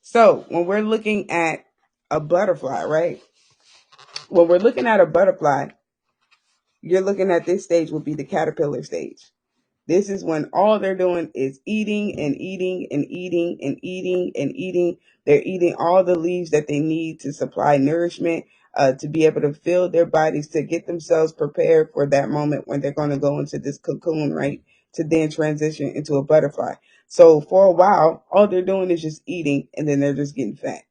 So when we're looking at a butterfly, right? When we're looking at a butterfly, you're looking at this stage would be the caterpillar stage. This is when all they're doing is eating and eating and eating and eating and eating. They're eating all the leaves that they need to supply nourishment, to be able to fill their bodies, to get themselves prepared for that moment when they're going to go into this cocoon, right? To then transition into a butterfly. So for a while, all they're doing is just eating, and then they're just getting fat,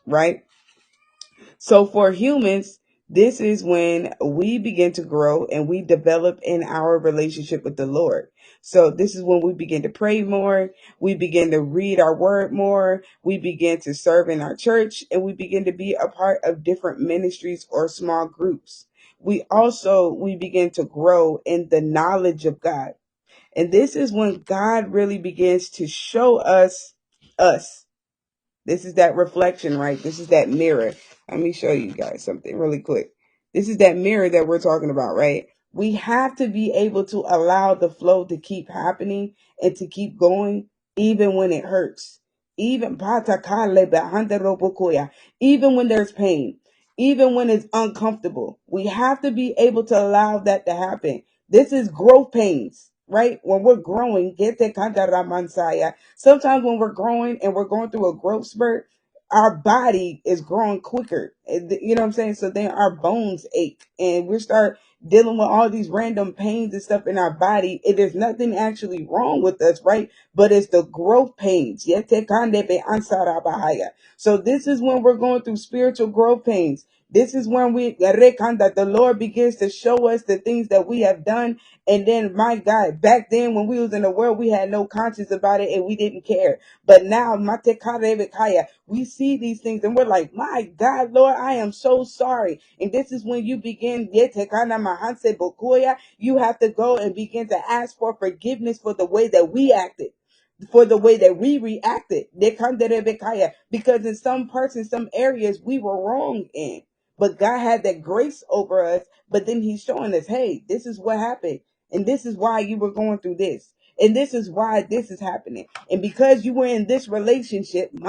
right? So for humans, this is when we begin to grow and we develop in our relationship with the Lord. So this is when we begin to pray more. We begin to read our word more. We begin to serve in our church, and we begin to be a part of different ministries or small groups. We begin to grow in the knowledge of God. And this is when God really begins to show us. This is that reflection, right? This is that mirror. Let me show you guys something really quick. This is that mirror that we're talking about, right? We have to be able to allow the flow to keep happening and to keep going, even when it hurts. Even even when there's pain, even when it's uncomfortable. We have to be able to allow that to happen. This is growth pains, right? When we're growing, sometimes when we're growing and we're going through a growth spurt, our body is growing quicker. You know what I'm saying? So then our bones ache and we start dealing with all these random pains and stuff in our body. There's nothing actually wrong with us, right? But it's the growth pains. So this is when we're going through spiritual growth pains. This is when that the Lord begins to show us the things that we have done. And then, my God, back then when we was in the world, we had no conscience about it and we didn't care. But now, we see these things and we're like, my God, Lord, I am so sorry. And this is when you begin, you have to go and begin to ask for forgiveness for the way that we acted, for the way that we reacted. Because in some parts, in some areas, we were wrong in. But God had that grace over us. But then he's showing us, hey, this is what happened. And this is why you were going through this. And this is why this is happening. And because you were in this relationship, you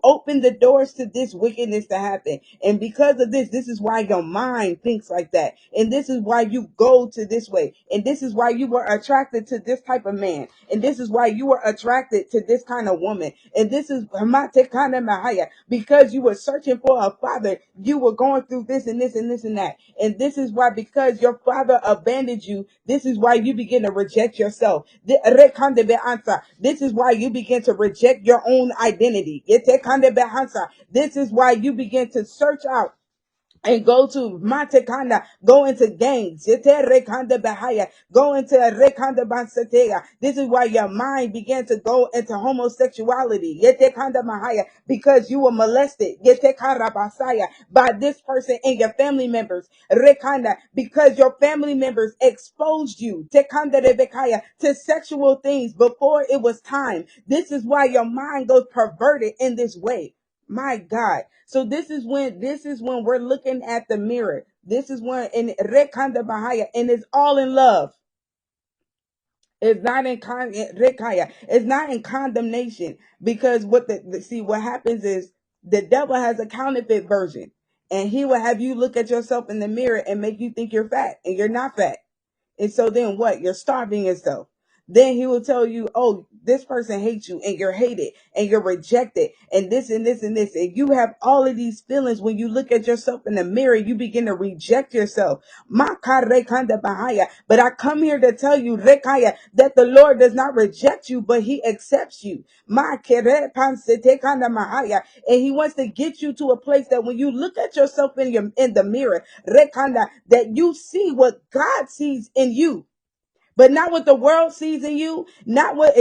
opened the doors to this wickedness to happen. And because of this, this is why your mind thinks like that. And this is why you go to this way. And this is why you were attracted to this type of man. And this is why you were attracted to this kind of woman. And this is because you were searching for a father. You were going through this and this and this and that. And this is why, because your father abandoned you, this is why you begin to reject yourself. This is why you begin to reject your own identity. This is why you begin to search out and go to Matekanda, go into gangs, go into Rekanda Bansatea. This is why your mind began to go into homosexuality, because you were molested, by this person and your family members, Rekanda, because your family members exposed you, to sexual things before it was time. This is why your mind goes perverted in this way. My God. So this is when we're looking at the mirror. This is when in Rekanda Bahaya, and it's all in love. It's not in Rekaya. It's not in condemnation, because what happens is the devil has a counterfeit version, and he will have you look at yourself in the mirror and make you think you're fat, and you're not fat. And so then what? You're starving yourself. Then he will tell you, oh, this person hates you and you're hated and you're rejected and this and this and this. And you have all of these feelings when you look at yourself in the mirror, you begin to reject yourself. But I come here to tell you, Rekaya, that the Lord does not reject you, but he accepts you. And he wants to get you to a place that when you look at yourself in the mirror, Rekanda, that you see what God sees in you. But not what the world sees in you, not what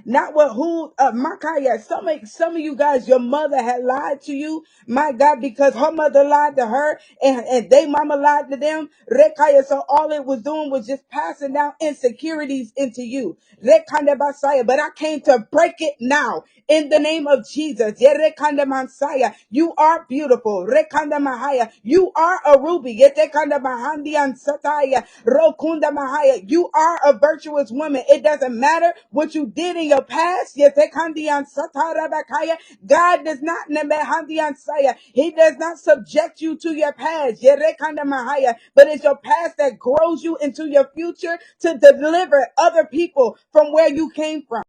not what who Makaya. Some of you guys, your mother had lied to you, my God, because her mother lied to her and they mama lied to them. Rekaya, so all it was doing was just passing down insecurities into you. Rekanda Basaya. But I came to break it now in the name of Jesus. Yerekanda Mansaya. You are beautiful. Rekanda Mahaya. You are a ruby. Yetekanda Mahandi Ansataya. Rokunda Mahaya. You You are a virtuous woman. It doesn't matter what you did in your past. God does not, He does not subject you to your past. But it's your past that grows you into your future to deliver other people from where you came from.